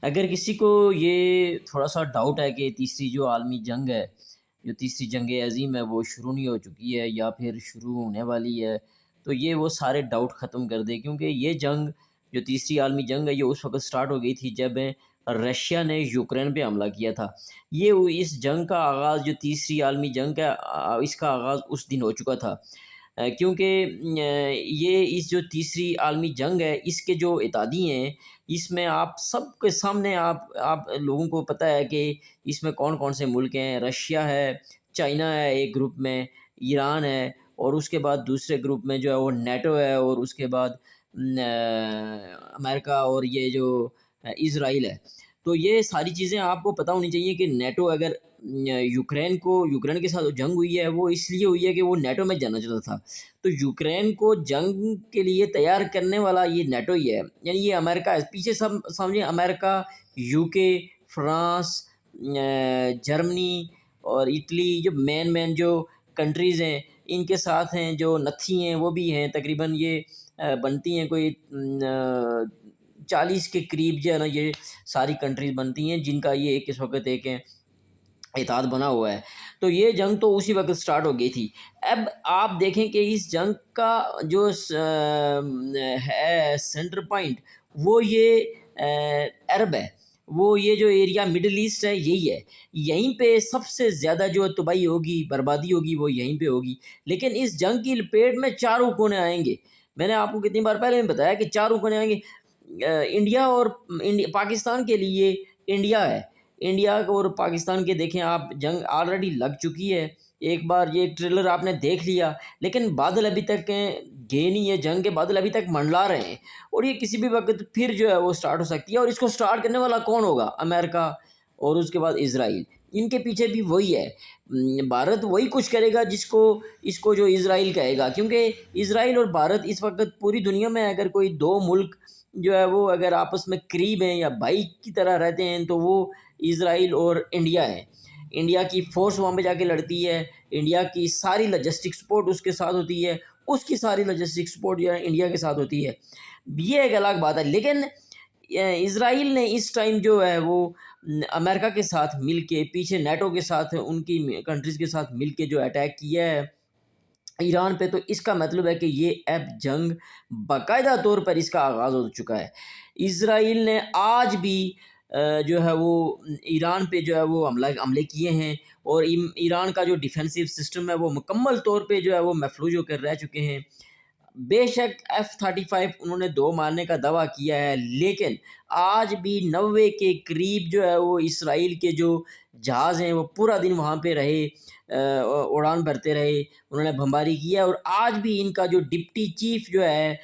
اگر کسی کو یہ تھوڑا سا ڈاؤٹ ہے کہ تیسری جو عالمی جنگ ہے، جو تیسری جنگ عظیم ہے وہ شروع نہیں ہو چکی ہے یا پھر شروع ہونے والی ہے، تو یہ وہ سارے ڈاؤٹ ختم کر دے، کیونکہ یہ جنگ جو تیسری عالمی جنگ ہے یہ اس وقت سٹارٹ ہو گئی تھی جب رشیا نے یوکرین پہ حملہ کیا تھا۔ اس جنگ کا آغاز، جو تیسری عالمی جنگ کا اس کا آغاز اس دن ہو چکا تھا، کیونکہ یہ جو تیسری عالمی جنگ ہے اس کے جو اتحادی ہیں، اس میں آپ سب کے سامنے آپ لوگوں کو پتہ ہے کہ اس میں کون کون سے ملک ہیں۔ رشیا ہے، چائنا ہے ایک گروپ میں، ایران ہے، اور اس کے بعد دوسرے گروپ میں جو ہے وہ نیٹو ہے، اور اس کے بعد امریکہ اور یہ جو اسرائیل ہے۔ تو یہ ساری چیزیں آپ کو پتہ ہونی چاہیے کہ نیٹو اگر یوکرین کے ساتھ جنگ ہوئی ہے وہ اس لیے ہوئی ہے کہ وہ نیٹو میں جانا چاہتا تھا، تو یوکرین کو جنگ کے لیے تیار کرنے والا یہ نیٹو ہی ہے، یعنی یہ امریکہ ہے پیچھے۔ سب سمجھیں، امریکہ، یو کے، فرانس، جرمنی اور اٹلی، جو مین جو کنٹریز ہیں ان کے ساتھ ہیں، جو نتھی ہیں وہ بھی ہیں، تقریباً یہ بنتی ہیں کوئی 40 کے قریب جو ہے نا، یہ ساری کنٹریز بنتی ہیں جن کا یہ اس وقت ایک اتحاد بنا ہوا ہے۔ تو یہ جنگ تو اسی وقت سٹارٹ ہو گئی تھی۔ اب آپ دیکھیں کہ اس جنگ کا جو ہے سینٹر پوائنٹ، وہ یہ عرب ہے، وہ یہ جو ایریا مڈل ایسٹ ہے یہی ہے، یہیں پہ سب سے زیادہ جو تباہی ہوگی، بربادی ہوگی، وہ یہیں پہ ہوگی۔ لیکن اس جنگ کی لپیٹ میں چاروں کونے آئیں گے، میں نے آپ کو کتنی بار پہلے بھی بتایا کہ چاروں کونے آئیں گے۔ انڈیا اور پاکستان کے لیے انڈیا ہے، انڈیا اور پاکستان کے دیکھیں آپ، جنگ آلریڈی لگ چکی ہے، ایک بار یہ ٹریلر آپ نے دیکھ لیا، لیکن بادل ابھی تک گئے نہیں ہے، جنگ کے بادل ابھی تک منڈلا رہے ہیں، اور یہ کسی بھی وقت پھر جو ہے وہ سٹارٹ ہو سکتی ہے۔ اور اس کو سٹارٹ کرنے والا کون ہوگا؟ امریکہ، اور اس کے بعد اسرائیل، ان کے پیچھے بھی وہی ہے۔ بھارت وہی کچھ کرے گا اس کو جو اسرائیل کہے گا، کیونکہ اسرائیل اور بھارت اس وقت پوری دنیا میں اگر کوئی دو ملک جو ہے وہ اگر آپس میں قریب ہیں یا بھائی کی طرح رہتے ہیں تو وہ اسرائیل اور انڈیا ہے۔ انڈیا کی فورس وہاں پہ جا کے لڑتی ہے، انڈیا کی ساری لاجسٹک سپورٹ اس کے ساتھ ہوتی ہے، اس کی ساری لاجسٹک سپورٹ جو ہے انڈیا کے ساتھ ہوتی ہے، یہ ایک الگ بات ہے۔ لیکن اسرائیل نے اس ٹائم جو ہے وہ امریکہ کے ساتھ مل کے، پیچھے نیٹو کے ساتھ، ان کی کنٹریز کے ساتھ مل کے جو اٹیک کیا ہے ایران پہ، تو اس کا مطلب ہے کہ یہ اب جنگ باقاعدہ طور پر اس کا آغاز ہو چکا ہے۔ اسرائیل نے آج بھی جو ہے وہ ایران پہ جو ہے وہ حملے کیے ہیں، اور ایران کا جو ڈیفینسو سسٹم ہے وہ مکمل طور پہ جو ہے وہ محفوظ ہو کر رہ چکے ہیں۔ بے شک F-35 انہوں نے 2 مارنے کا دعویٰ کیا ہے، لیکن آج بھی 90 کے قریب جو ہے وہ اسرائیل کے جو جہاز ہیں وہ پورا دن وہاں پہ رہے، اڑان بھرتے رہے، انہوں نے بمباری کیا، اور آج بھی ان کا جو ڈپٹی چیف جو ہے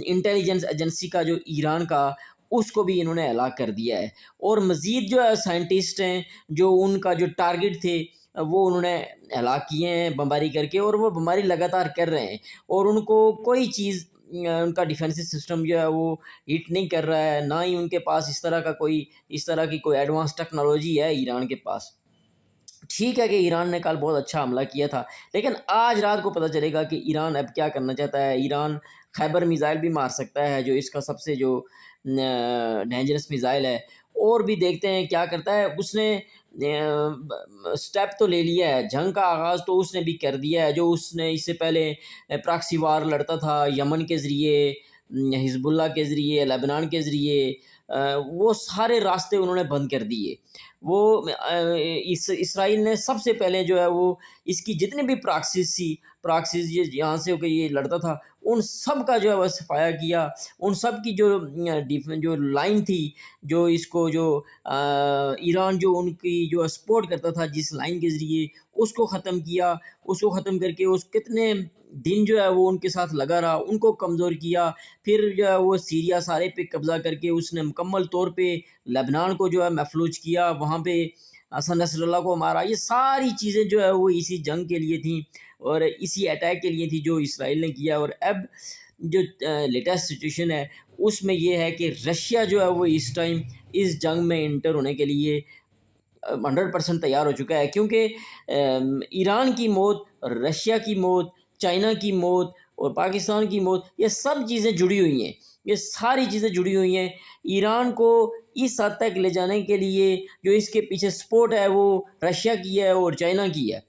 انٹیلیجنس ایجنسی کا جو ایران کا، اس کو بھی انہوں نے ہلاک کر دیا ہے۔ اور مزید جو ہے سائنٹسٹ ہیں جو ان کا جو ٹارگٹ تھے وہ انہوں نے ہلاک کیے ہیں بمباری کر کے، اور وہ بمباری لگاتار کر رہے ہیں، اور ان کو کوئی چیز، ان کا ڈیفینسو سسٹم جو ہے وہ ہٹ نہیں کر رہا ہے، نہ ہی ان کے پاس اس طرح کی کوئی ایڈوانس ٹیکنالوجی ہے ایران کے پاس۔ ٹھیک ہے کہ ایران نے کل بہت اچھا حملہ کیا تھا، لیکن آج رات کو پتہ چلے گا کہ ایران اب کیا کرنا چاہتا ہے۔ ایران خیبر میزائل بھی مار سکتا ہے، جو اس کا سب سے جو ڈینجرس میزائل ہے، اور بھی دیکھتے ہیں کیا کرتا ہے۔ اس نے سٹیپ تو لے لیا ہے، جنگ کا آغاز تو اس نے بھی کر دیا ہے، جو اس نے اس سے پہلے پراکسی وار لڑتا تھا یمن کے ذریعے، حزب اللہ کے ذریعے، لبنان کے ذریعے، وہ سارے راستے انہوں نے بند کر دیے۔ وہ اسرائیل نے سب سے پہلے جو ہے وہ اس کی جتنے بھی پراکسیز یہاں سے ہو کے یہ لڑتا تھا، ان سب کا جو ہے وہ صفایا کیا، ان سب کی جو لائن تھی، جو اس کو جو ایران جو ان کی جو سپورٹ کرتا تھا جس لائن کے ذریعے، اس کو ختم کیا، اس کو ختم کر کے اس کتنے دن جو ہے وہ ان کے ساتھ لگا رہا، ان کو کمزور کیا۔ پھر جو ہے وہ سیریا سارے پہ قبضہ کر کے اس نے مکمل طور پہ لبنان کو جو ہے محفوظ کیا، وہاں پہ حسن نصر اللہ کو مارا۔ یہ ساری چیزیں جو ہے وہ اسی جنگ کے لیے تھیں اور اسی اٹیک کے لیے تھی جو اسرائیل نے کیا۔ اور اب جو لیٹسٹ سچویشن ہے اس میں یہ ہے کہ رشیا جو ہے وہ اس ٹائم اس جنگ میں انٹر ہونے کے لیے 100% تیار ہو چکا ہے، کیونکہ ایران کی موت، رشیا کی موت، چائنا کی موت اور پاکستان کی موت، یہ سب چیزیں جڑی ہوئی ہیں، یہ ساری چیزیں جڑی ہوئی ہیں۔ ایران کو اس حد تک لے جانے کے لیے جو اس کے پیچھے سپورٹ ہے وہ رشیا کی ہے اور چائنا کی ہے،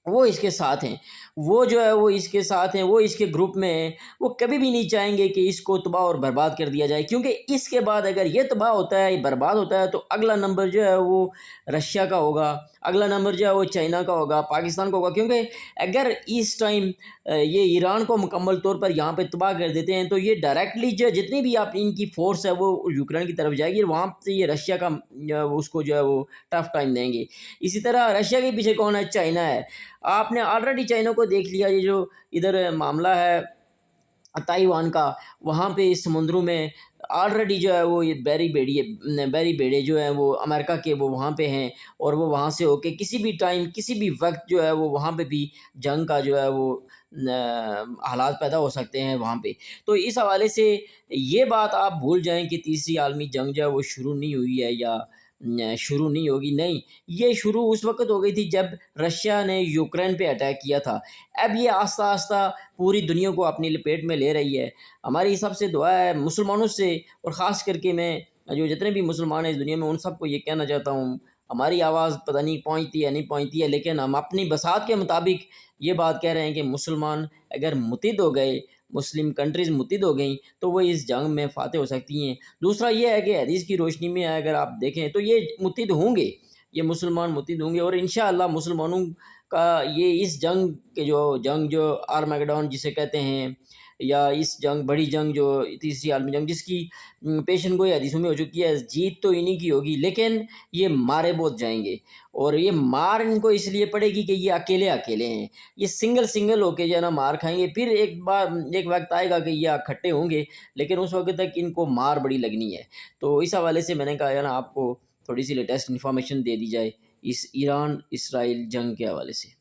وہ اس کے ساتھ ہیں، وہ جو ہے وہ اس کے ساتھ ہیں، وہ اس کے گروپ میں ہیں، وہ کبھی بھی نہیں چاہیں گے کہ اس کو تباہ اور برباد کر دیا جائے، کیونکہ اس کے بعد اگر یہ تباہ ہوتا ہے، یہ برباد ہوتا ہے، تو اگلا نمبر جو ہے وہ رشیا کا ہوگا، اگلا نمبر جو ہے وہ چائنا کا ہوگا، پاکستان کا ہوگا، کیونکہ اگر اس ٹائم یہ ایران کو مکمل طور پر یہاں پہ تباہ کر دیتے ہیں تو یہ ڈائریکٹلی جو جتنی بھی آپ ان کی فورس ہے وہ یوکرین کی طرف جائے گی، اور وہاں سے یہ رشیا کا اس کو جو ہے وہ ٹف ٹائم دیں گے۔ اسی طرح رشیا کے پیچھے کون ہے؟ چائنا ہے۔ آپ نے آلریڈی چائنا کو دیکھ لیا، یہ جو ادھر معاملہ ہے تائیوان کا، وہاں پہ اس سمندروں میں آلریڈی جو ہے وہ یہ بیری بیڑے جو ہیں وہ امریکہ کے وہ وہاں پہ ہیں، اور وہ وہاں سے ہو کے کسی بھی ٹائم کسی بھی وقت جو ہے وہ وہاں پہ بھی جنگ کا جو ہے وہ حالات پیدا ہو سکتے ہیں وہاں پہ۔ تو اس حوالے سے یہ بات آپ بھول جائیں کہ تیسری عالمی جنگ جو ہے وہ شروع نہیں ہوئی ہے یا شروع نہیں ہوگی، نہیں، یہ شروع اس وقت ہو گئی تھی جب رشیا نے یوکرین پہ اٹیک کیا تھا۔ اب یہ آہستہ آہستہ پوری دنیا کو اپنی لپیٹ میں لے رہی ہے۔ ہماری سب سے دعا ہے مسلمانوں سے، اور خاص کر کے میں جو جتنے بھی مسلمان ہیں اس دنیا میں ان سب کو یہ کہنا چاہتا ہوں، ہماری آواز پتہ نہیں پہنچتی ہے نہیں پہنچتی ہے، لیکن ہم اپنی بساط کے مطابق یہ بات کہہ رہے ہیں کہ مسلمان اگر متحد ہو گئے، مسلم کنٹریز متحد ہو گئیں تو وہ اس جنگ میں فاتح ہو سکتی ہیں۔ دوسرا یہ ہے کہ حدیث کی روشنی میں اگر آپ دیکھیں تو یہ متحد ہوں گے، یہ مسلمان متحد ہوں گے، اور انشاءاللہ مسلمانوں کا یہ اس جنگ کے جو آرمیگڈون جسے کہتے ہیں، یا اس جنگ بڑی جنگ جو تیسری عالمی جنگ جس کی پیشن گوئی حدیثوں میں ہو چکی ہے، جیت تو انہی کی ہوگی، لیکن یہ مارے بہت جائیں گے، اور یہ مار ان کو اس لیے پڑے گی کہ یہ اکیلے ہیں، یہ سنگل ہو کے جو ہے نا مار کھائیں گے، پھر ایک وقت آئے گا کہ یہ اکٹھے ہوں گے، لیکن اس وقت تک ان کو مار بڑی لگنی ہے۔ تو اس حوالے سے میں نے کہا نا آپ کو تھوڑی سی لیٹسٹ انفارمیشن دے دی جائے اس ایران اسرائیل جنگ کے حوالے سے۔